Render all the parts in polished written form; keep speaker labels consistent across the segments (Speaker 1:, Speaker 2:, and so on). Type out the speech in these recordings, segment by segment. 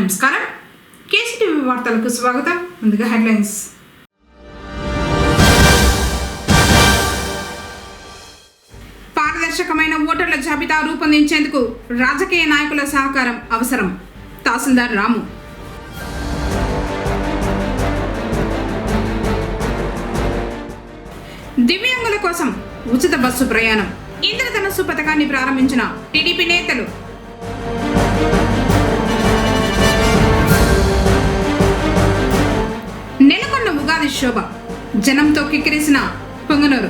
Speaker 1: నమస్కారం. కేసీటీవీ వార్తలకు స్వాగతం. ముందుగా హెడ్లైన్స్. పారదర్శకమైన ఓటర్ల జాబితా రూపొందించేందుకు రాజకీయ నాయకుల సహకారం అవసరం. తహసీల్దార్ రాము. దివ్యాంగుల కోసం ఉచిత బస్సు ప్రయాణం. ఇంద్రధనుస్సు పథకాన్ని ప్రారంభించిన టీడీపీ నేతలు. నెలకొన్న ఉగాది శోభ, జనంతో కిక్కిరిసిన పొంగనూరు.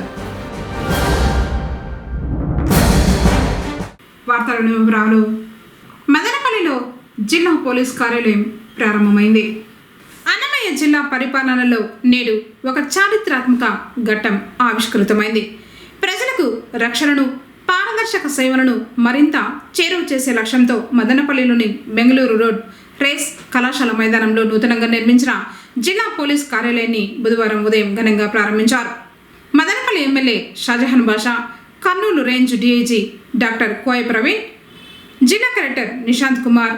Speaker 1: వార్తలను వివరాలు. మదనపల్లిలో జిల్లా పోలీస్ కార్యాలయం ప్రారంభమైంది. అన్నమయ్య జిల్లా పరిపాలనలో నేడు ఒక చారిత్రాత్మక ఘట్టం ఆవిష్కృతమైంది. ప్రజలకు రక్షణను, పారదర్శక సేవలను మరింత చేరువ చేసే లక్ష్యంతో మదనపల్లిలోని బెంగళూరు రోడ్ రేస్ కళాశాల మైదానంలో నూతనంగా నిర్మించిన జిల్లా పోలీస్ కార్యాలయాన్ని బుధవారం ఉదయం ఘనంగా ప్రారంభించారు. మదనపల్లి ఎమ్మెల్యే షాజహాన్ బాషా, కర్నూలు రేంజ్ డీఐజీ డాక్టర్ కోయ ప్రవీణ్, జిల్లా కలెక్టర్ నిశాంత్ కుమార్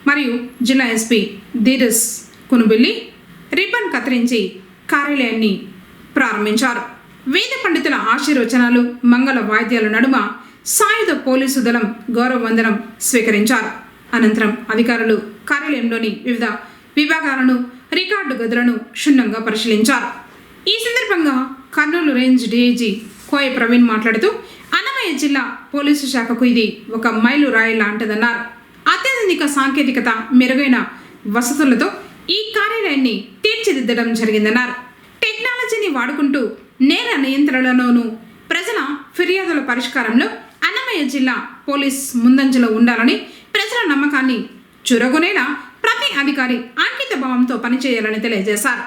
Speaker 1: మరియు జిల్లా ఎస్పీ ధీరజ్ కునుబిల్లి రిబ్బన్ కత్తిరించి కార్యాలయాన్ని ప్రారంభించారు. వేద పండితుల ఆశీర్వచనాలు, మంగళ వాయిద్యాల నడుమ సాయుధ పోలీసు దళం గౌరవ వందనం స్వీకరించారు. అనంతరం అధికారులు కార్యాలయంలోని వివిధ విభాగాలను, రికార్డు గదులను క్షుణ్ణంగా పరిశీలించారు. ఈ సందర్భంగా కర్నూలు రేంజ్ డీఐజీ కోయ ప్రవీణ్ మాట్లాడుతూ, అన్నమయ్య జిల్లా పోలీసు శాఖకు ఇది ఒక మైలు రాయి లాంటిదన్నారు. అత్యాధునిక సాంకేతికత, మెరుగైన వసతులతో ఈ కార్యాలయాన్ని తీర్చిదిద్దడం జరిగిందన్నారు. టెక్నాలజీని వాడుకుంటూ నేర నియంత్రణలోనూ, ప్రజల ఫిర్యాదుల పరిష్కారంలో అన్నమయ్య జిల్లా పోలీస్ ముందంజలో ఉండాలని, ప్రజల నమ్మకాన్ని చురగొనేలా ప్రతి అధికారి అంకిత భావంతో పనిచేయాలని తెలియజేశారు.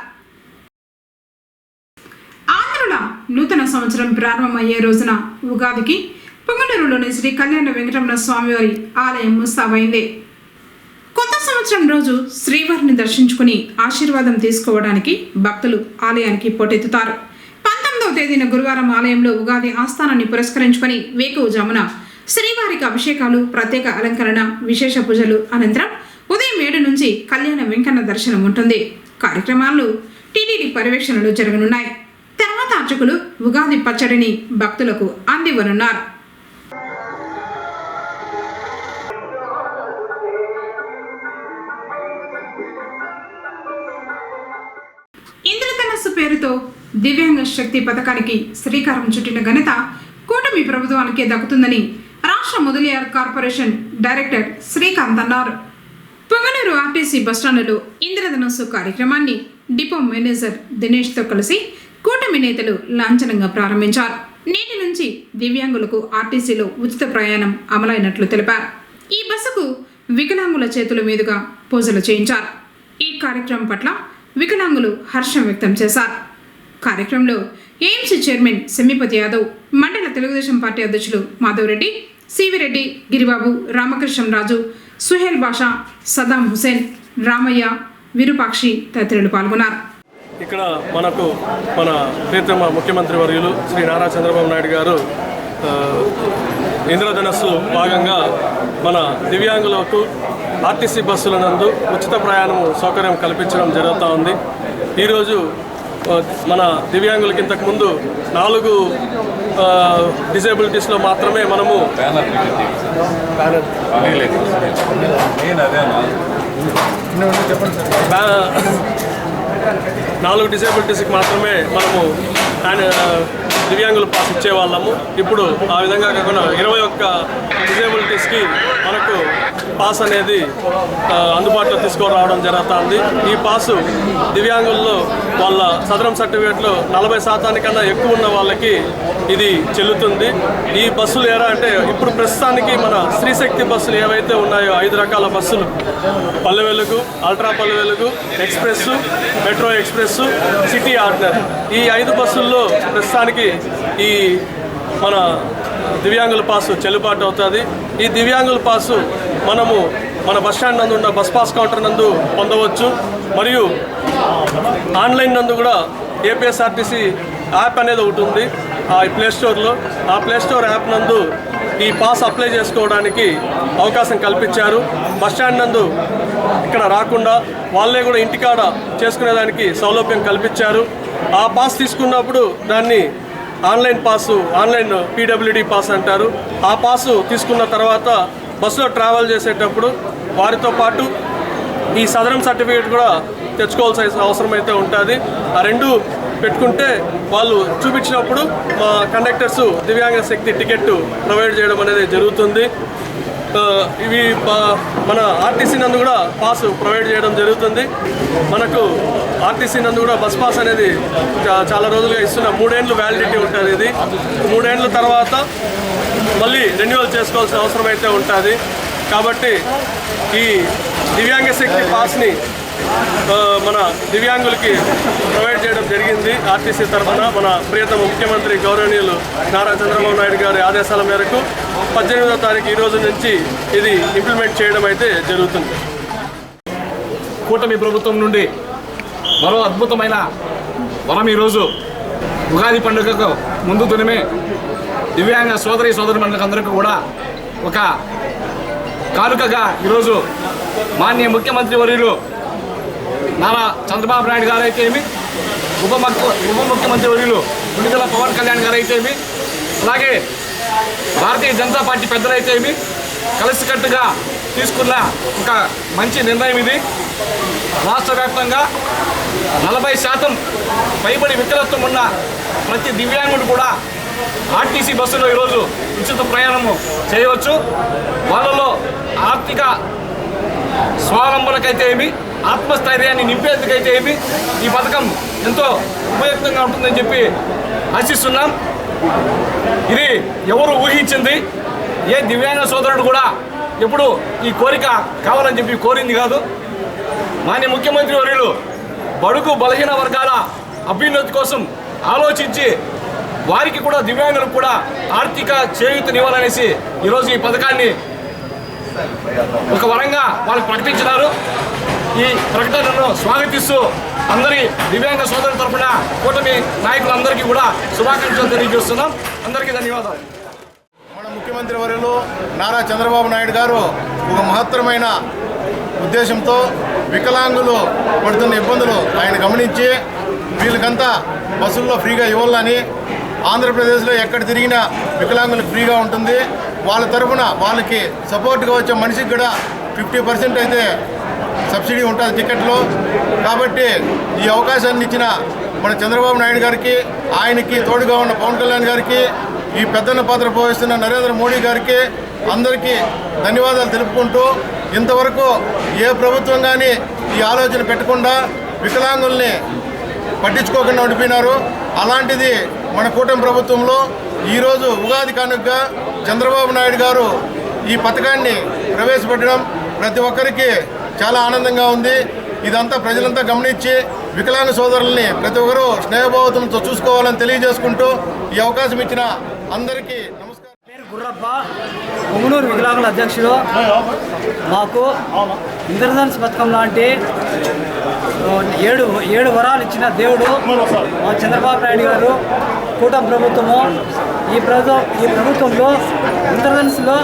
Speaker 1: ఆంధ్రుల నూతన సంవత్సరం ప్రారంభమయ్యే రోజున ఉగాదికి పొంగనూరులోని శ్రీ కళ్యాణ వెంకటరమణ స్వామివారి ఆలయం ముస్తాబైంది. కొత్త సంవత్సరం రోజు శ్రీవారిని దర్శించుకుని ఆశీర్వాదం తీసుకోవడానికి భక్తులు ఆలయానికి పోటెత్తుతారు. 19వ తేదీన గురువారం ఆలయంలో ఉగాది ఆస్థానాన్ని పురస్కరించుకొని వేకువజామున శ్రీవారికి అభిషేకాలు, ప్రత్యేక అలంకరణ, విశేష పూజలు అనంతరం ఉదయం 7 నుంచి కళ్యాణ వెంకన్న దర్శనం ఉంటుంది. కార్యక్రమాలు టీటీడీ పర్యవేక్షణలో జరగనున్నాయి. తర్వాత అర్చకులు ఉగాది పచ్చడిని భక్తులకు అందివ్వనున్నారు. ఇంద్రధనుస్సు పేరుతో దివ్యాంగ శక్తి పథకానికి శ్రీకారం చుట్టిన ఘనత కూటమి ప్రభుత్వానికే దక్కుతుందని రాష్ట్ర మొదలియార్ కార్పొరేషన్ డైరెక్టర్ శ్రీకాంత్ అన్నారు. పొంగనూరు ఆర్టీసీ బస్టాండ్లో ఇంద్రధనుస్సు కార్యక్రమాన్ని డిపో మేనేజర్ దినేష్తో కలిసి కూటమి నేతలు లాంఛనంగా ప్రారంభించారు. నేటి నుంచి దివ్యాంగులకు ఆర్టీసీలో ఉచిత ప్రయాణం అమలైనట్లు తెలిపారు. ఈ బస్సుకు వికలాంగుల చేతుల మీదుగా పూజలు చేయించారు. ఈ కార్యక్రమం పట్ల వికలాంగులు హర్షం వ్యక్తం చేశారు. కార్యక్రమంలో ఏఎంసీ చైర్మన్ సెమ్మిపతి యాదవ్, మండల తెలుగుదేశం పార్టీ అధ్యక్షులు మాధవరెడ్డి, సివిరెడ్డి, గిరిబాబు, రామకృష్ణరాజు, సుహేల్ బాషా, సదాం హుసేన్, రామయ్య, విరూపాక్షి తదితరులు పాల్గొన్నారు.
Speaker 2: ఇక్కడ మనకు మన ప్రీతమ ముఖ్యమంత్రి వర్యులు శ్రీ నారా చంద్రబాబు నాయుడు గారు ఇంద్రధనస్సు భాగంగా మన దివ్యాంగులకు ఆర్టీసీ బస్సుల నందు ఉచిత ప్రయాణం సౌకర్యం కల్పించడం జరుగుతూ ఉంది. ఈరోజు మన దివ్యాంగులకి ఇంతకుముందు 4 డిజేబిలిటీస్లో మాత్రమే మనము 4 డిజేబిలిటీస్కి మాత్రమే మనము దివ్యాంగుల పాస్ ఇచ్చేవాళ్ళము. ఇప్పుడు ఆ విధంగా కాకుండా 21 డిజేబిలిటీస్కి మనకు పాస్ అనేది అందుబాటులో తీసుకురావడం జరుగుతుంది. ఈ పాసు దివ్యాంగుల్లో వాళ్ళ సదరం సర్టిఫికేట్లో 40% కన్నా ఎక్కువ ఉన్న వాళ్ళకి ఇది చెల్లుతుంది. ఈ బస్సులు ఎలా అంటే ఇప్పుడు ప్రస్తుతానికి మన స్త్రీశక్తి బస్సులు ఏవైతే ఉన్నాయో 5 రకాల బస్సులు, Palle Velugu, ultra Palle Velugu, express, metro express, city ordinary, ఈ 5 బస్సుల్లో ప్రస్తుతానికి ఈ మన దివ్యాంగుల పాసు చెల్లుబాటు అవుతుంది. ఈ దివ్యాంగుల పాసు మనము మన బస్టాండ్ నందు ఉన్న బస్ పాస్ కౌంటర్ నందు పొందవచ్చు. మరియు ఆన్లైన్ నందు కూడా ఏపీఎస్ఆర్టీసీ యాప్ అనేది ఒకటి ఉంది ఆ ప్లేస్టోర్లో. ఆ ప్లేస్టోర్ యాప్ నందు ఈ పాస్ అప్లై చేసుకోవడానికి అవకాశం కల్పించారు. బస్టాండ్ నందు ఇక్కడ రాకుండా వాళ్ళే కూడా ఇంటికాడ చేసుకునేదానికి సౌలభ్యం కల్పించారు. ఆ పాస్ తీసుకున్నప్పుడు దాన్ని online pass, online PWD pass అంటారు. ఆ పాసు తీసుకున్న తర్వాత బస్సులో ట్రావెల్ చేసేటప్పుడు వారితో పాటు ఈ సదరం సర్టిఫికేట్ కూడా తెచ్చుకోవాల్సిన అవసరం అయితే ఉంటుంది. ఆ రెండు పెట్టుకుంటే వాళ్ళు చూపించినప్పుడు మా కండక్టర్స్ దివ్యాంగ శక్తి టికెట్ ప్రొవైడ్ చేయడం అనేది జరుగుతుంది. ఇవి మన ఆర్టీసీ నందు కూడా పాస్ ప్రొవైడ్ చేయడం జరుగుతుంది. మనకు ఆర్టీసీ నందు కూడా బస్ పాస్ అనేది చాలా రోజులుగా ఇస్తున్న 3 ఏళ్ళు వ్యాలిడిటీ ఉంటుంది. ఇది 3 ఏళ్ళ తర్వాత మళ్ళీ రెన్యువల్ చేసుకోవాల్సిన అవసరం అయితే ఉంటుంది. కాబట్టి ఈ దివ్యాంగ శక్తి పాస్ని మన దివ్యాంగులకి ప్రొవైడ్ చేయడం జరిగింది ఆర్టీసీ తరఫున. మన ప్రియతమ ముఖ్యమంత్రి గౌరవనీయులు నారా చంద్రబాబు నాయుడు గారి ఆదేశాల మేరకు 18వ తారీఖు ఈ రోజు నుంచి ఇది ఇంప్లిమెంట్ చేయడం అయితే జరుగుతుంది.
Speaker 3: కూటమి ప్రభుత్వం నుండి మరో అద్భుతమైన వరం ఈరోజు ఉగాది పండుగకు ముందు దినమే దివ్యాంగ సోదరిమణులకు అందరికీ కూడా ఒక కానుకగా ఈరోజు మాన్య ముఖ్యమంత్రి వర్యులు నారా చంద్రబాబు నాయుడు గారు అయితే ఏమి, ఉప ముఖ్యమంత్రి వర్యులు విడుదల పవన్ కళ్యాణ్ గారు అయితే ఏమి, అలాగే భారతీయ జనతా పార్టీ పెద్దలైతే ఏమి కలిసికట్టుగా తీసుకున్న ఒక మంచి నిర్ణయం ఇది. రాష్ట్ర వ్యాప్తంగా 40% పైబడి వికలత్వం ఉన్న ప్రతి దివ్యాంగుడు కూడా ఆర్టీసీ బస్సులో ఈరోజు ఉచిత ప్రయాణము చేయవచ్చు. వాళ్ళలో ఆర్థిక స్వావలంబనకైతే ఏమి, ఆత్మస్థైర్యాన్ని నింపేందుకైతే ఏమి ఈ పథకం ఎంతో ఉపయుక్తంగా ఉంటుందని చెప్పి ఆశిస్తున్నాం. ఇది ఎవరు ఊహించింది, ఏ దివ్యాంగ సోదరుడు కూడా ఎప్పుడు ఈ కోరిక కావాలని చెప్పి కోరింది కాదు. మాన్య ముఖ్యమంత్రి వర్యులు బడుగు బలహీన వర్గాల అభ్యున్నతి కోసం ఆలోచించి వారికి కూడా దివ్యాంగులకు కూడా ఆర్థిక చేయూతనివ్వాలనేసి ఈరోజు ఈ పథకాన్ని ఒక వరంగా వాళ్ళు ప్రకటించినారు. ఈ ప్రకటనను స్వాగతిస్తూ అందరి దివ్యాంగ సోదరుల తరఫున కూటమి నాయకులందరికీ కూడా శుభాకాంక్షలు తెలియజేస్తున్నాం. అందరికీ ధన్యవాదాలు.
Speaker 4: మన ముఖ్యమంత్రి వర్యులు నారా చంద్రబాబు నాయుడు గారు ఒక మహత్తరమైన ఉద్దేశంతో వికలాంగులు పడుతున్న ఇబ్బందులు ఆయన గమనించి వీళ్ళకంతా బస్సుల్లో ఫ్రీగా ఇవ్వాలని, ఆంధ్రప్రదేశ్లో ఎక్కడ తిరిగినా వికలాంగులకు ఫ్రీగా ఉంటుంది. వాళ్ళ తరఫున వాళ్ళకి సపోర్ట్గా వచ్చే మనిషికి కూడా 50% అయితే సబ్సిడీ ఉంటుంది టికెట్లో. కాబట్టి ఈ అవకాశాన్ని ఇచ్చిన మన చంద్రబాబు నాయుడు గారికి, ఆయనకి తోడుగా ఉన్న పవన్ కళ్యాణ్ గారికి, ఈ పెద్దన్న పాత్ర పోషిస్తున్న నరేంద్ర మోడీ గారికి అందరికీ ధన్యవాదాలు తెలుపుకుంటూ, ఇంతవరకు ఏ ప్రభుత్వం కానీ ఈ ఆలోచన పెట్టకుండా వికలాంగుల్ని పట్టించుకోకుండా ఉండిపోయినారు. అలాంటిది మన కూటమి ప్రభుత్వంలో ఈరోజు ఉగాది కానుకగా చంద్రబాబు నాయుడు గారు ఈ పథకాన్ని ప్రవేశపెట్టడం ప్రతి ఒక్కరికి చాలా ఆనందంగా ఉంది. ఇదంతా ప్రజలంతా గమనించి వికలాంగ సోదరుల్ని ప్రతి ఒక్కరూ స్నేహభావంతో చూసుకోవాలని తెలియజేసుకుంటూ ఈ అవకాశం ఇచ్చిన అందరికీ నమస్కారం.
Speaker 5: పేరు గుర్రప్ప, పొంగునూరు వికలాంగుల అధ్యక్షుడు. మాకు ఇంద్రధనుస్ పథకం లాంటి ఏడు వరాలు ఇచ్చిన దేవుడు మా చంద్రబాబు నాయుడు గారు, కూటమి ప్రభుత్వము. ఈ ప్రభుత్వంలో ఇంద్రధనుస్లో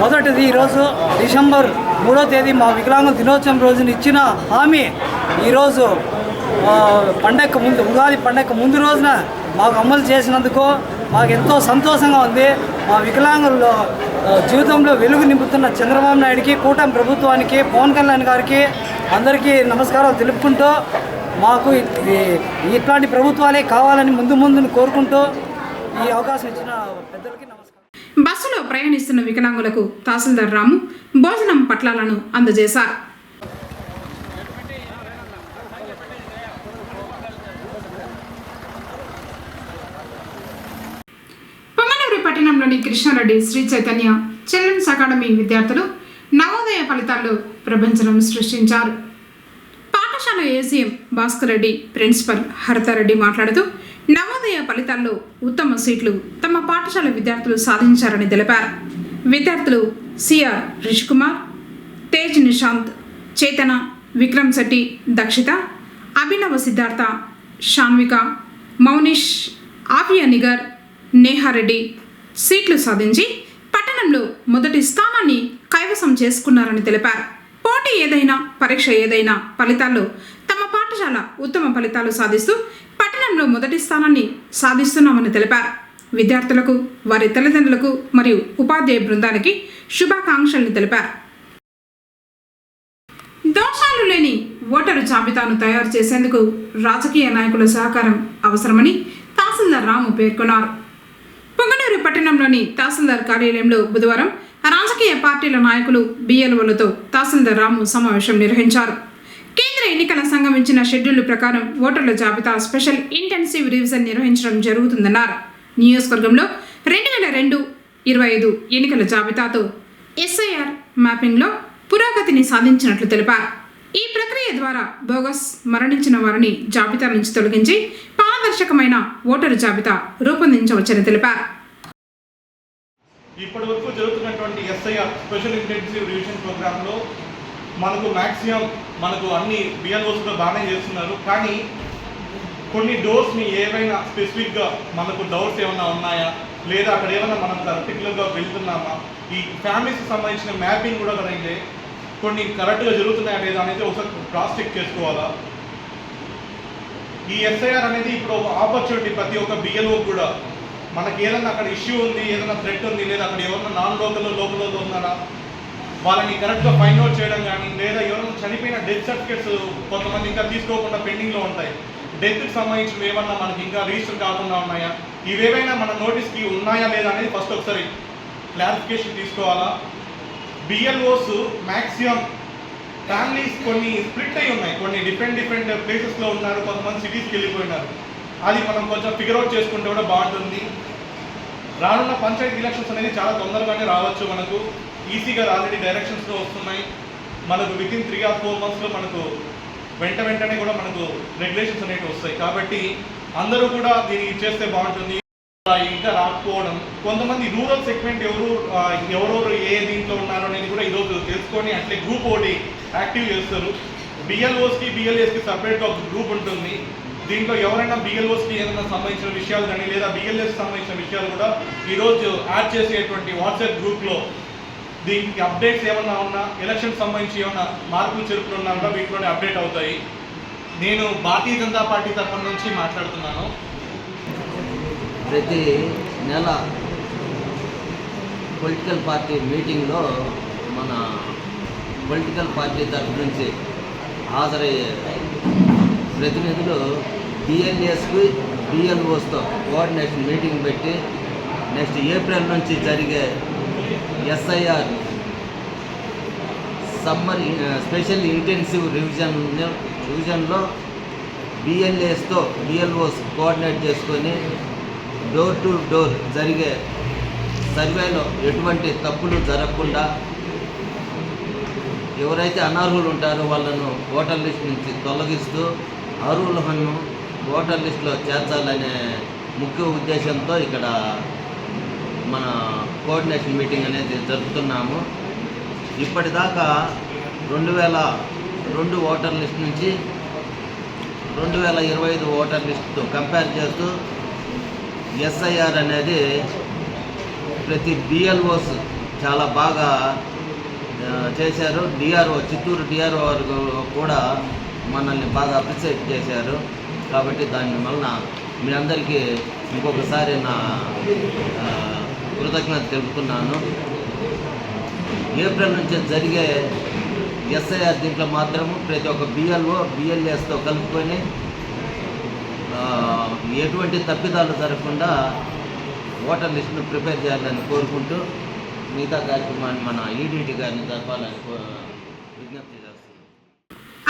Speaker 5: మొదటిది ఈరోజు డిసెంబర్ 3వ తేదీ మా వికలాంగుల దినోత్సవం రోజున ఇచ్చిన హామీ ఈరోజు పండగ ముందు, ఉగాది పండగ ముందు రోజున మాకు అమలు చేసినందుకు మాకు ఎంతో సంతోషంగా ఉంది. మా వికలాంగుల జీవితంలో వెలుగు నింపుతున్న చంద్రబాబు నాయుడికి, కూటమి ప్రభుత్వానికి, పవన్ కళ్యాణ్ గారికి అందరికీ నమస్కారాలు తెలుపుకుంటూ, మాకు ఇట్లాంటి ప్రభుత్వాలే కావాలని ముందును కోరుకుంటూ ఈ అవకాశం ఇచ్చిన పెద్దలకి నమస్కారం.
Speaker 1: బస్సులో ప్రయాణిస్తున్న వికలాంగులకు తహసీల్దార్ రాము భోజనం పట్లాలను అందజేశారు. పొంగనూరు పట్టణంలోని కృష్ణారెడ్డి శ్రీ చైతన్య చిల్డ్రన్స్ అకాడమీ విద్యార్థులు నవోదయ ఫలితాల్లో ప్రపంచం సృష్టించారు. పాఠశాల ఏసీఎం భాస్కర్ రెడ్డి, ప్రిన్సిపల్ హరితారెడ్డి మాట్లాడుతూ నవోదయ ఫలితాల్లో ఉత్తమ సీట్లు తమ పాఠశాల విద్యార్థులు సాధించారని తెలిపారు. విద్యార్థులు సిఆర్ రిష్ కుమార్, తేజ్ నిశాంత్, చేతన, విక్రమ్ శెట్టి, దక్షిత, అభినవ సిద్ధార్థ, షాన్విక, మౌనిష్, ఆఫియా నిగర్, నేహారెడ్డి సీట్లు సాధించి రాష్ట్రంలో మొదటి స్థానాన్ని కైవసం చేసుకున్నారని తెలిపారు. పోటీ ఏదైనా, పరీక్ష ఏదైనా ఫలితాల్లో తమ పాఠశాల ఉత్తమ ఫలితాలు సాధిస్తూ పట్టణంలో మొదటి స్థానాన్ని సాధిస్తున్నామని తెలిపారు. విద్యార్థులకు, వారి తల్లిదండ్రులకు మరియు ఉపాధ్యాయ బృందానికి శుభాకాంక్షలను తెలిపారు. దోషాలు లేని ఓటరు జాబితాను తయారు చేసేందుకు రాజకీయ నాయకుల సహకారం అవసరమని తహసీల్దార్ రాము పేర్కొన్నారు. పొంగనూరు పట్టణంలోని తహసీల్దార్ కార్యాలయంలో బుధవారం రాజకీయ పార్టీల నాయకులు, బిఎల్ఓలతో తహసీల్దార్ రాము సమావేశం నిర్వహించారు. కేంద్ర ఎన్నికల సంఘం ఇచ్చిన షెడ్యూల్ ప్రకారం ఓటర్ల జాబితా స్పెషల్ ఇంటెన్సివ్ రివిజన్ నిర్వహించడం జరుగుతుందన్నారు. నియోజకవర్గంలో 2022-25 ఎన్నికల జాబితాతో ఎస్ఐఆర్ మ్యాపింగ్లో పురోగతిని సాధించినట్లు తెలిపారు. ఈ ప్రక్రియ ద్వారా బోగస్, మరణించిన వారిని జాబితా నుంచి తొలగించి పారదర్శకమైన ఓటరు జాబితా రూపొందించవచ్చని తెలిపారు.
Speaker 6: ఇప్పటి వరకు జరుగుతున్నటువంటి ఎస్ఐఆర్ స్పెషల్ ఇంటెన్సివ్ రివిజన్ ప్రోగ్రాంలో మనకు అన్ని బిఎల్ఓస్లో బాగానే చేస్తున్నారు. కానీ కొన్ని డోర్స్ని ఏవైనా స్పెసిఫిక్గా మనకు డౌట్స్ ఏమైనా ఉన్నాయా, లేదా అక్కడ ఏమైనా మనం పర్టికులర్గా వెళ్తున్నామా, ఈ ఫ్యామిలీస్కి సంబంధించిన మ్యాపింగ్ కూడా అయితే కొన్ని కరెక్ట్గా జరుగుతున్నాయా లేదా అనేది ఒకసారి క్రాస్ చెక్ చేసుకోవాలా. ఈ ఎస్ఐఆర్ అనేది ఇప్పుడు ఒక ఆపర్చునిటీ ప్రతి ఒక్క బిఎల్ఓ కూడా. మనకి ఏదైనా అక్కడ ఇష్యూ ఉంది, ఏదైనా థ్రెట్ ఉంది, లేదా అక్కడ ఎవరైనా నాన్ లోకల్లో ఉన్నారా వాళ్ళని కరెక్ట్గా ఫైండ్ అవుట్ చేయడం కానీ, లేదా ఎవరైనా చనిపోయిన డెత్ సర్టిఫికేట్స్ కొంతమంది ఇంకా తీసుకోకుండా పెండింగ్లో ఉంటాయి. డెత్కి సంబంధించినవి ఏమన్నా మనకి ఇంకా రిజిస్టర్ కాకుండా ఉన్నాయా, ఇవేవైనా మన నోటీస్కి ఉన్నాయా లేదా అనేది ఫస్ట్ ఒకసారి క్లారిఫికేషన్ తీసుకోవాలా. బిఎల్ఓస్ మ్యాక్సిమం ఫ్యామిలీస్ కొన్ని స్ప్లిట్ అయి ఉన్నాయి, కొన్ని డిఫరెంట్ ప్లేసెస్లో ఉన్నారు, కొంతమంది సిటీస్కి వెళ్ళిపోయినారు. అది మనం కొంచెం ఫిగర్ అవుట్ చేసుకుంటే కూడా బాగుంటుంది. రానున్న పంచాయతీ ఎలక్షన్స్ అనేది చాలా తొందరగానే రావచ్చు. మనకు ఈసీగా ఆల్రెడీ డైరెక్షన్స్లో వస్తున్నాయి. మనకు వితిన్ 3 or 4 monthsలో మనకు వెంటనే కూడా మనకు రెగ్యులేషన్స్ అనేవి వస్తాయి. కాబట్టి అందరూ కూడా దీన్ని చేస్తే బాగుంటుంది. ఇంకా రాకపోవడం, కొంతమంది రూరల్ సెగ్మెంట్ ఎవరెవరు ఏ దీంట్లో ఉన్నారో అనేది కూడా ఈరోజు తెలుసుకొని అట్లే గ్రూప్ ఒకటి యాక్టివ్ చేస్తారు. బిఎల్ఓస్కి బిఎల్ఏస్కి సపరేట్గా ఒక గ్రూప్ ఉంటుంది. దీంట్లో ఎవరైనా బిఎల్ఓస్కి ఏదైనా సంబంధించిన విషయాలు కానీ, లేదా బిఎల్ఏస్కి సంబంధించిన విషయాలు కూడా ఈరోజు యాడ్ చేసేటువంటి వాట్సాప్ గ్రూప్లో దీనికి అప్డేట్స్ ఏమన్నా ఉన్నా, ఎలక్షన్ సంబంధించి ఏమన్నా మార్పులు చెరుపులు ఉన్నా కూడా వీటిలోనే అప్డేట్ అవుతాయి. నేను భారతీయ జనతా పార్టీ తరఫున నుంచి మాట్లాడుతున్నాను.
Speaker 7: ప్రతి నెల పొలిటికల్ పార్టీ మీటింగ్లో మన పొలిటికల్ పార్టీ తరఫు నుంచి హాజరయ్యే ప్రతినిధులు బిఎల్ఏస్కి బిఎల్ఓస్తో కోఆర్డినేషన్ మీటింగ్ పెట్టి నెక్స్ట్ ఏప్రిల్ నుంచి జరిగే ఎస్ఐఆర్ సమ్మర్ స్పెషల్ ఇంటెన్సివ్ రివిజన్లో బిఎల్ఏస్తో బిఎల్ఓస్ కోఆర్డినేట్ చేసుకొని డోర్ టు డోర్ జరిగే సర్వేలో ఎటువంటి తప్పులు జరగకుండా ఎవరైతే అనర్హులు ఉంటారో వాళ్ళను ఓటర్ లిస్ట్ నుంచి తొలగిస్తూ అర్హులను ఓటర్ లిస్టులో చేర్చాలనే ముఖ్య ఉద్దేశంతో ఇక్కడ మన కోఆర్డినేషన్ మీటింగ్ అనేది జరుపుతున్నాము. ఇప్పటిదాకా 2002 ఓటర్ లిస్ట్ నుంచి 2025 ఓటర్ లిస్టుతో కంపేర్ చేస్తూ ఎస్ఐఆర్ అనేది ప్రతి బిఎల్ఓస్ చాలా బాగా చేశారు. డిఆర్ఓ చిత్తూరు డిఆర్ఓ వారు కూడా మనల్ని బాగా అప్రిషియేట్ చేశారు. కాబట్టి దాని వలన మీ అందరికీ ఇంకొకసారి నా కృతజ్ఞత తెలుపుతున్నాను. ఏప్రిల్ నుంచి జరిగే ఎస్ఐఆర్ దీంట్లో మాత్రము ప్రతి ఒక్క బిఎల్ఓ బిఎల్ఏస్తో కలుపుకొని ఎటువంటి తప్పిదాలు జరగకుండా ఓటర్ లిస్టును ప్రిపేర్ చేయాలని కోరుకుంటూ మిగతా కార్యక్రమాన్ని మన ఈడీటీ గారిని జరపాలని విజ్ఞప్తి చేస్తున్నాను.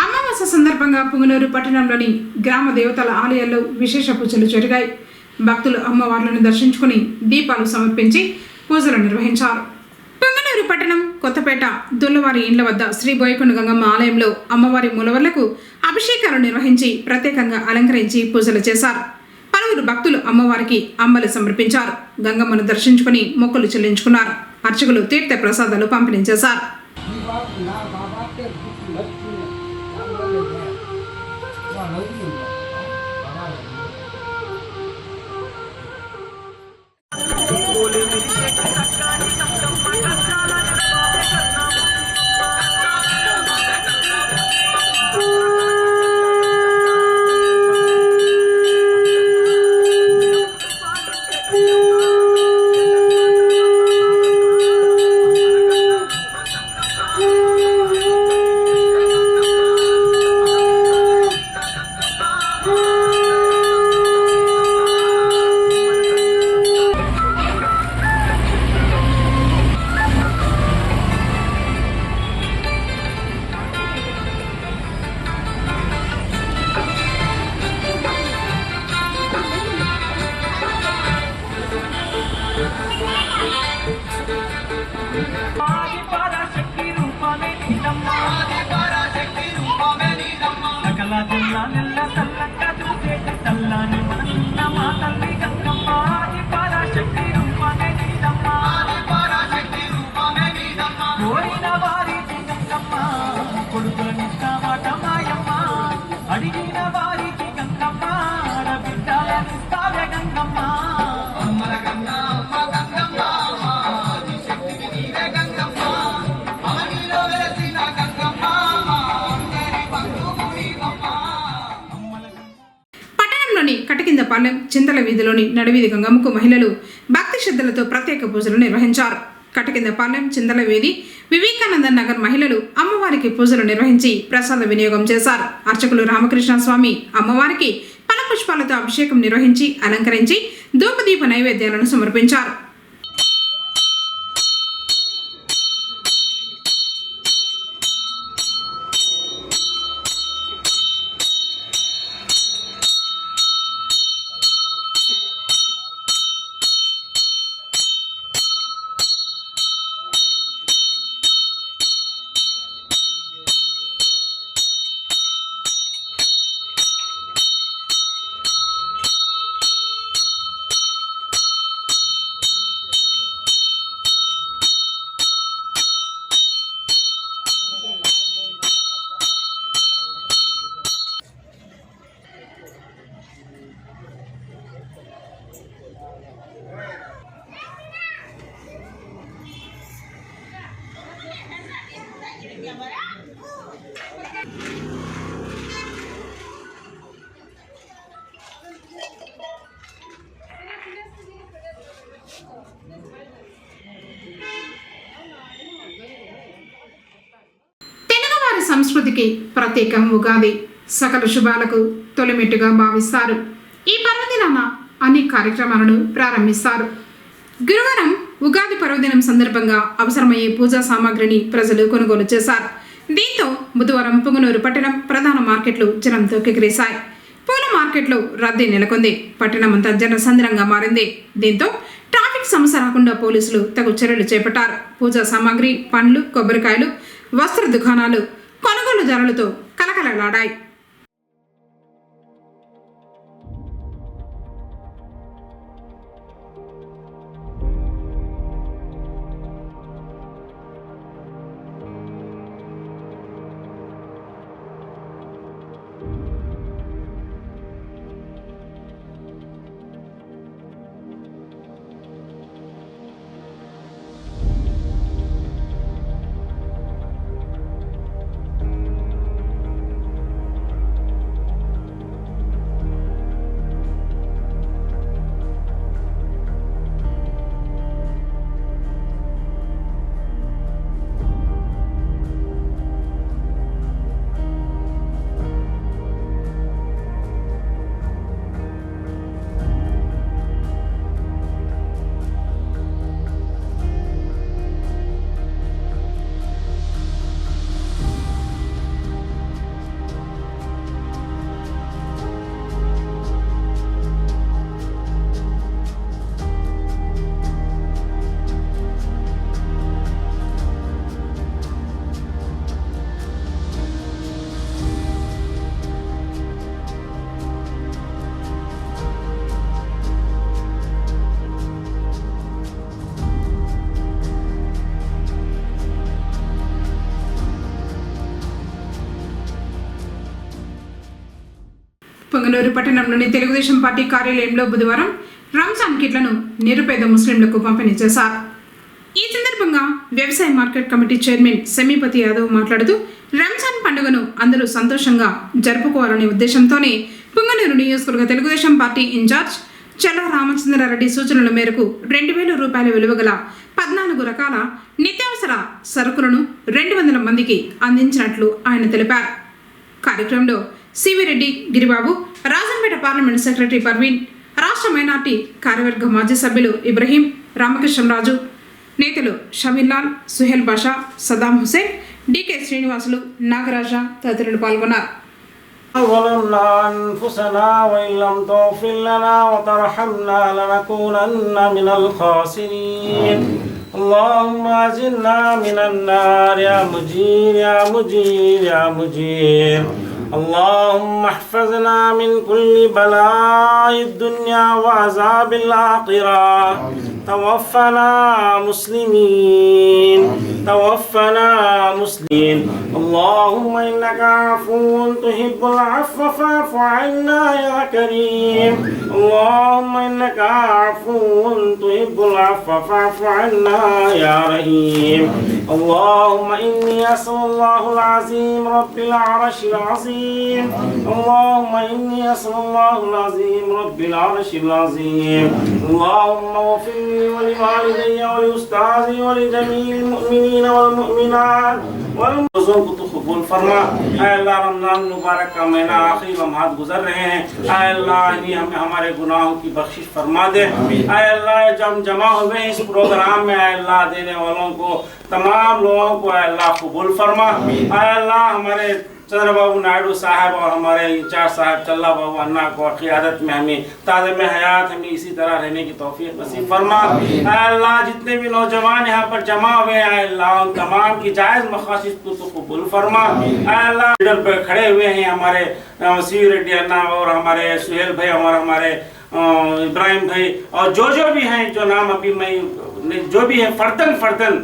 Speaker 1: అమావాస్య సందర్భంగా పుంగనూరు పట్టణంలోని గ్రామ దేవతల ఆలయాల్లో విశేష పూజలు జరిగాయి. భక్తులు అమ్మవార్లను దర్శించుకుని దీపాలు సమర్పించి పూజలు నిర్వహించారు. పుంగనూరు పట్టణం కొత్తపేట దుల్లవారి ఇండ్ల వద్ద శ్రీ బోయకొండ గంగమ్మ ఆలయంలో అమ్మవారి మూలవర్లకు అభిషేకాలు నిర్వహించి ప్రత్యేకంగా అలంకరించి పూజలు చేశారు. పలువురు భక్తులు అమ్మవారికి అంబలి సమర్పించారు. గంగమ్మను దర్శించుకుని మొక్కులు చెల్లించుకున్నారు. అర్చకులు తీర్థ ప్రసాదాలు పంపిణీ చేశారు.
Speaker 8: Holy అడిగిన వారికి గంగమ్మ ఆడబిడ్డలనిస్తావే గంగమ్మ అమ్మల గంగమ్మ గంగమ్మ ఆదిశక్తివి నీవే గంగమ్మ అవనిలో వెలసిన గంగమ్మ అందరి బంధువు నీవమ్మ.
Speaker 1: పట్టణంలోని కటకిందపాలెం చింతల వీధిలోని నడివీధి గంగమ్మకు మహిళలు భక్తి శ్రద్ధలతో ప్రత్యేక పూజలు నిర్వహించారు. కటకిందపాలెం చింతల వీధి వివేకానంద నగర్ మహిళలు అమ్మవారికి పూజలు నిర్వహించి ప్రసాద వినియోగం చేశారు. అర్చకులు రామకృష్ణ స్వామి అమ్మవారికి ఫలపుష్పాలతో అభిషేకం నిర్వహించి అలంకరించి ధూపదీప నైవేద్యాలను సమర్పించారు. తెలుగువారి సంస్కృతికి ప్రత్యేకం ఉగాది సకల శుభాలకు తొలిమెట్టుగా భావిస్తారు. ఈ పర్వదినాన అన్ని కార్యక్రమాలను ప్రారంభిస్తారు. గురువారం ఉగాది పర్వదినం సందర్భంగా అవసరమయ్యే పూజా సామాగ్రిని ప్రజలు కొనుగోలు చేశారు. దీంతో బుధవారం పుంగనూరు పట్టణం ప్రధాన మార్కెట్లు జనంతో కిక్కిరిశాయి. పూల మార్కెట్లో రద్దీ నెలకొంది. పట్టణమంతా జనసంద్రంగా మారింది. దీంతో ట్రాఫిక్ సమస్య రాకుండా పోలీసులు తగు చర్యలు చేపట్టారు. పూజా సామాగ్రి, పండ్లు, కొబ్బరికాయలు, వస్త్ర దుకాణాలు కొనుగోలుదారులతో కలకలలాడాయి. పొంగనూరు పట్టణంలోని తెలుగుదేశం పార్టీ కార్యాలయంలో బుధవారం రంజాన్ కిట్లను నిరుపేద ముస్లింలకు పంపిణీ చేశారు. ఈ సందర్భంగా వ్యవసాయ మార్కెట్ కమిటీ చైర్మన్ సెమీపతి యాదవ్ మాట్లాడుతూ రంజాన్ పండుగను అందరూ సంతోషంగా జరుపుకోవాలనే ఉద్దేశంతోనే పొంగనూరు నియోజకవర్గ తెలుగుదేశం పార్టీ ఇన్ఛార్జ్ చల్లా రామచంద్రారెడ్డి సూచనల మేరకు 2,000 రూపాయల విలువ గల 14 రకాల నిత్యావసర సరుకులను 200 మందికి అందించినట్లు ఆయన తెలిపారు. కార్యక్రమంలో సివిరెడ్డి గిరిబాబు, రాజంపేట పార్లమెంట్ సెక్రటరీ పర్వీన్, రాష్ట్ర మైనార్టీ కార్యవర్గ మాజీ సభ్యులు ఇబ్రహీం, రామకృష్ణరాజు, నేతలు షమీర్లాల్, సుహేల్ బాషా, సదాం హుసేన్, డికే శ్రీనివాసులు, నాగరాజ తదితరులు పాల్గొన్నారు.
Speaker 9: ظلمنا أنفسنا وإن لم تغفر لنا وترحمنا لنكونن من الخاسرين اللهم أجرنا من النار يا مجير يا مجير يا مجير اللهم احفظنا من كل بلاء الدنيا وعذاب الآخرة توفنا مسلمين توفنا مسلمين اللهم إنك عفو تحب العفو فاعف عنا يا كريم اللهم إنك عفو تحب العفو فاعف عنا يا رحيم اللهم إني أسأل الله العظيم رب العرش العظيم اللهم إني أسأل الله العظيم رب العرش العظيم اللهم اغفر لي ولوالدي ولأستاذي ولجميع المؤمنين والمؤمنات والمسلمين को कबूल फरमा। ऐ अल्लाह रमज़ान मुबारक का महीना आखिरी लम्हात गुजर रहे हैं। ऐ अल्लाह हमें हमारे गुनाहों की बख्शिश फरमा दे। ऐ अल्लाह जब जमा हुए इस प्रोग्राम में ऐ अल्लाह देने वालों को तमाम लोगों को ऐ अल्लाह कबूल फरमा। ऐ अल्लाह हमारे चंद्रबाबू नायडू साहब और हमारे इंचार्ज साहब चल्ला बाबू अन्ना को क़ियादत में हमें ताज़म हयात हमें इसी तरह रहने की तौफीक नसीब फरमा। ऐ अल्लाह जितने भी नौजवान यहाँ पर जमा हुए हैं अल्लाह उन तमाम की जायज़ मक़ासिद को तो कबूल फरमा। ऐ अल्लाह लीडर पर खड़े हुए हैं हमारे सी रेड्डी अन्ना और हमारे सुहेल भाई और हमारे इब्राहिम भाई और जो भी हैं जो नाम अभी मैं जो भी है फर्दन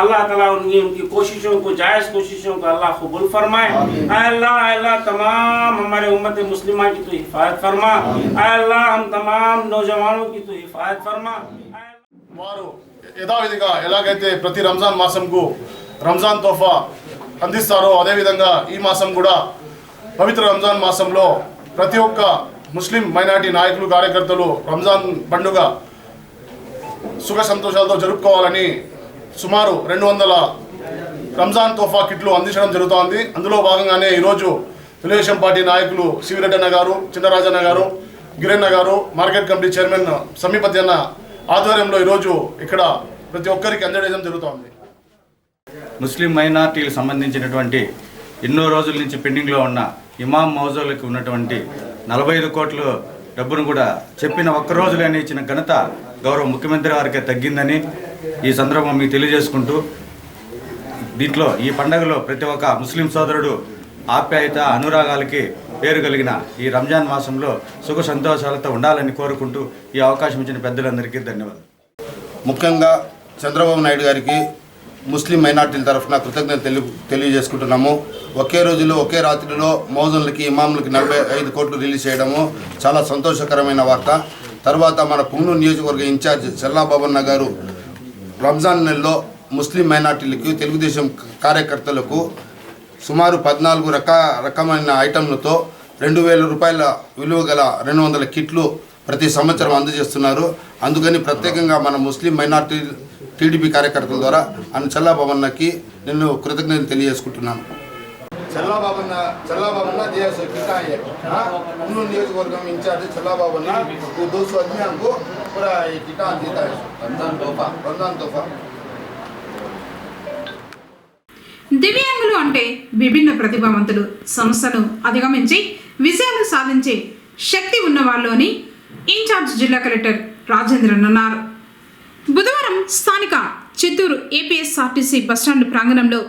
Speaker 9: अल्लाह ताला उनकी कोशिशों को जायज़ कोशिशों को अल्लाह कबूल फरमाए। अल्लाह तमाम हमारे उम्मत मुस्लिमा की तो हिफाजत फरमा। अल्लाह हम तमाम नौजवानों की तो हिफाजत फरमा।
Speaker 4: వారు యథావిధిగా ఎలాగైతే ప్రతి రంజాన్ మాసంకు రంజాన్ తోఫా అందిస్తారో అదేవిధంగా ఈ మాసం కూడా పవిత్ర రంజాన్ మాసంలో ప్రతి ఒక్క ముస్లిం మైనారిటీ నాయకులు కార్యకర్తలు రంజాన్ పండుగ సుఖ సంతోషాలతో జరుపుకోవాలని సుమారు 200 రంజాన్ తోఫా కిట్లు అందించడం జరుగుతోంది। అందులో భాగంగానే ఈరోజు తెలుగుదేశం పార్టీ నాయకులు శివిరెడ్డన్న గారు, చిన్నరాజన్న గారు, గిరన్న గారు, మార్కెట్ కమిటీ చైర్మన్ సమీపతి అన్న ఆధ్వర్యంలో ఈరోజు ఇక్కడ ప్రతి ఒక్కరికి అందజేయడం జరుగుతోంది।
Speaker 10: ముస్లిం మైనార్టీలకు సంబంధించినటువంటి ఎన్నో రోజుల నుంచి పెండింగ్లో ఉన్న ఇమాం మౌజూలకు ఉన్నటువంటి 45 కోట్ల డబ్బును కూడా చెప్పిన ఒక్క రోజులోనే ఇచ్చిన ఘనత గౌరవ ముఖ్యమంత్రి గారికి తగ్గిందని ఈ సందర్భం మీకు తెలియజేసుకుంటూ దీంట్లో ఈ పండుగలో ప్రతి ఒక్క ముస్లిం సోదరుడు ఆప్యాయత అనురాగాలకి పేరు కలిగిన ఈ రంజాన్ మాసంలో సుఖ సంతోషాలతో ఉండాలని కోరుకుంటూ ఈ అవకాశం ఇచ్చిన పెద్దలందరికీ ధన్యవాదాలు।
Speaker 4: ముఖ్యంగా చంద్రబాబు నాయుడు గారికి ముస్లిం మైనార్టీల తరఫున కృతజ్ఞతలు తెలియజేసుకుంటున్నాము। ఒకే రోజులో ఒకే రాత్రిలో మౌజన్లకి ఇమాములకి 45 కోట్లు రిలీజ్ చేయడము చాలా సంతోషకరమైన వార్త। తర్వాత మన పుంగనూరు నియోజకవర్గ ఇన్ఛార్జ్ చల్లాబాబన్న గారు రంజాన్ నెలలో ముస్లిం మైనార్టీలకు తెలుగుదేశం కార్యకర్తలకు సుమారు 14 రకమైన ఐటమ్లతో 2000 రూపాయల విలువ గల 200 కిట్లు ప్రతి సంవత్సరం అందజేస్తున్నారు। అందుకని ప్రత్యేకంగా మన ముస్లిం మైనార్టీ టీడీపీ కార్యకర్తల ద్వారా అన్న చల్లాబాబన్నకి నేను కృతజ్ఞతలు తెలియజేసుకుంటున్నాను। चल्लाबाबन्ना दिया से कितना है पुंगनूर नियोजकवर्ग में इंचार्ज चल्लाबाबन्ना वो 200 आदमी हमको पूरा ये किटा देता है रमजान तोहफा।
Speaker 1: దివ్యాంగులు అంటే విభిన్న ప్రతిభావంతులు సమస్యను అధిగమించి విజయాలు సాధించే శక్తి ఉన్నవాళ్ళు అని ఇన్ఛార్జ్ జిల్లా కలెక్టర్ రాజేంద్రన్ అన్నారు। బుధవారం స్థానిక చిత్తూరు ఏపీఎస్ఆర్టీసీ బస్టాండ్ ప్రాంగణంలో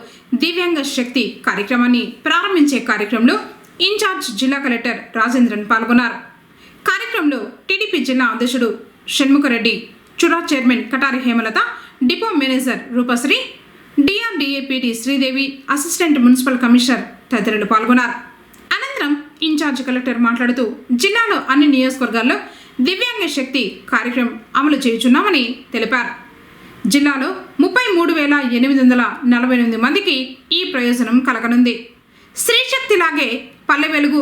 Speaker 1: దివ్యాంగ శక్తి కార్యక్రమాన్ని ప్రారంభించే కార్యక్రమంలో ఇన్ఛార్జ్ జిల్లా కలెక్టర్ రాజేంద్రన్ పాల్గొన్నారు। కార్యక్రమంలో టీడీపీ జిల్లా అధ్యక్షుడు షణ్ముఖరెడ్డి, చురా chairman Katari Hemalatha, depot manager Roopasri, DRDA PT Sridevi, assistant municipal commissioner తదితరులు పాల్గొన్నారు। అనంతరం ఇన్ఛార్జ్ కలెక్టర్ మాట్లాడుతూ జిల్లాలో అన్ని నియోజకవర్గాల్లో దివ్యాంగ శక్తి కార్యక్రమం అమలు చేయుచున్నామని తెలిపారు। జిల్లాలో 33,848 మందికి ఈ ప్రయోజనం కలగనుంది। స్త్రీశక్తి లాగే Palle Velugu,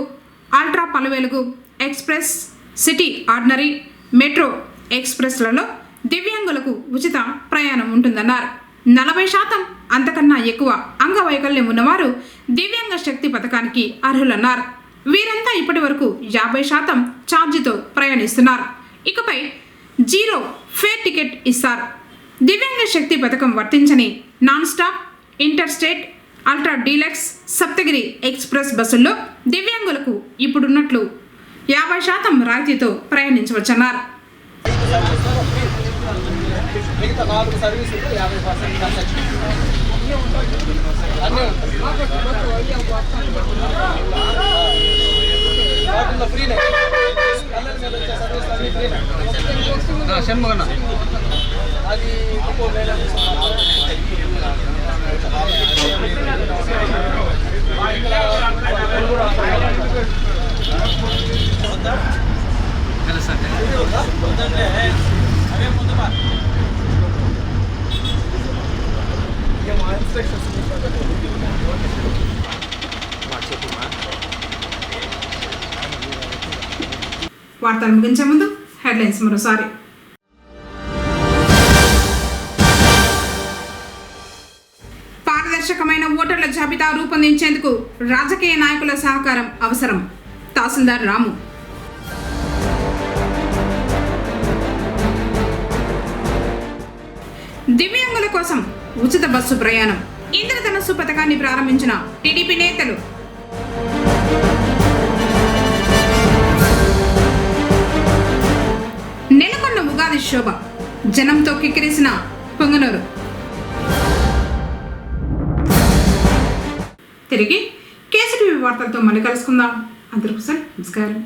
Speaker 1: ultra Palle Velugu, express, city ordinary, metro ఎక్స్ప్రెస్లలో దివ్యాంగులకు ఉచిత ప్రయాణం ఉంటుందన్నారు। 40% అంతకన్నా ఎక్కువ అంగవైకల్యం ఉన్నవారు దివ్యాంగ శక్తి పథకానికి అర్హులన్నారు। వీరంతా ఇప్పటి వరకు 50% ఛార్జీతో ప్రయాణిస్తున్నారు। ఇకపై 0 ఫేర్ టికెట్ ఇస్తారు। దివ్యాంగ శక్తి పథకం వర్తించని non stop, inter state, ultra deluxe, Saptagiri express బస్సుల్లో దివ్యాంగులకు ఇప్పుడున్నట్లు 50% రాయితీతో ప్రయాణించవచ్చన్నారు.
Speaker 3: మిగతా 4 సర్వీసులు 50% కన్సెషన్ వాటిల్లో ఫ్రీనే. కల్లెల మీద వచ్చే సర్వీసులు అన్నీ ఫ్రీనే. షణ్ముగన్న అది
Speaker 1: వార్తలు ముగించే ముందు హెడ్లైన్స్ మరోసారి. పారదర్శకమైన ఓటర్ల జాబితా రూపొందించేందుకు రాజకీయ నాయకుల సహకారం అవసరం. తహసీల్దార్ రాము. దివ్యాంగుల కోసం ఉచిత బస్సు ప్రయాణం. ఇంద్రధనస్సు పథకాన్ని ప్రారంభించిన టీడీపీ నేతలు. నెలకొన్న ఉగాది శోభ, జనంతో కిక్కిరిసిన పొంగనూరు. తిరిగి కేసీటీవీ వార్తలతో మళ్ళీ కలుసుకుందాం. అందరికీ నమస్కారం.